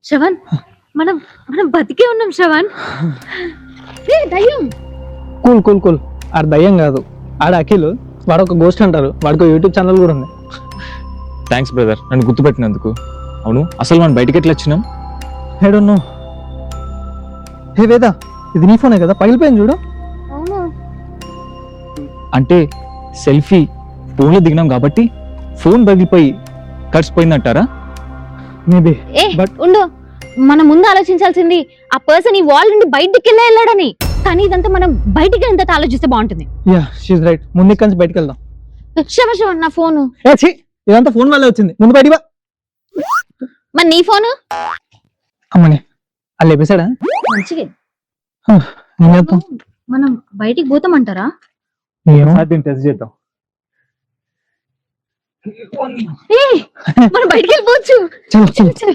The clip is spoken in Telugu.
శ్రవణ్, మనం మనం బతికే ఉన్నాం శ్రవణ్. దయ్యం. Cool cool cool. ఆడ దయ్యం కాదు, ఆడ అఖిల్. వాడు ఒక గోస్ట్ అంటారు, వాడికి యూట్యూబ్ ఛానల్ కూడా ఉంది. థ్యాంక్స్ బ్రదర్ నన్ను గుర్తుపెట్టినందుకు. అవును, అసలు మనం బయటికి ఎట్లా వచ్చినాం? I don't know. హే వేద, ఇది నీ ఫోనే కదా? పగిలిపోయింది చూడు. అవును. అంటే సెల్ఫీ ఫోన్లో దిగినాం కాబట్టి ఫోన్ పగిలిపోయి కలిసిపోయిందంటారా? మేబీ. బట్ ఉండు, మనం ముందు ఆలోచించాల్సింది ఆ పర్సన్ ఈ వాల్ నుండి బయటికి వెళ్ళాడని. కానీ ఇదంతా మనం బయటికి ఎంత ఆలోచిస్తే బాగుంటుంది. Yeah, she's right. ముందు ఇక్కడి నుంచి బయటికి వెళ్దాం. శ్రవణ్, నా ఫోను. ఇదంతా ఫోన్ వల్లే వచ్చింది. ముందు బయటికి బా. మరి నీ ఫోను? అమ్మని అల్ల ఎపిసాడా? మంచిగా. ఏం చేద్దాం? మనం బయటికి పోతామంటారా? దీన్ని టెస్ట్ చేద్దాం. మనం బయటికి వెళ్ళిపోవచ్చు. చలో చలో.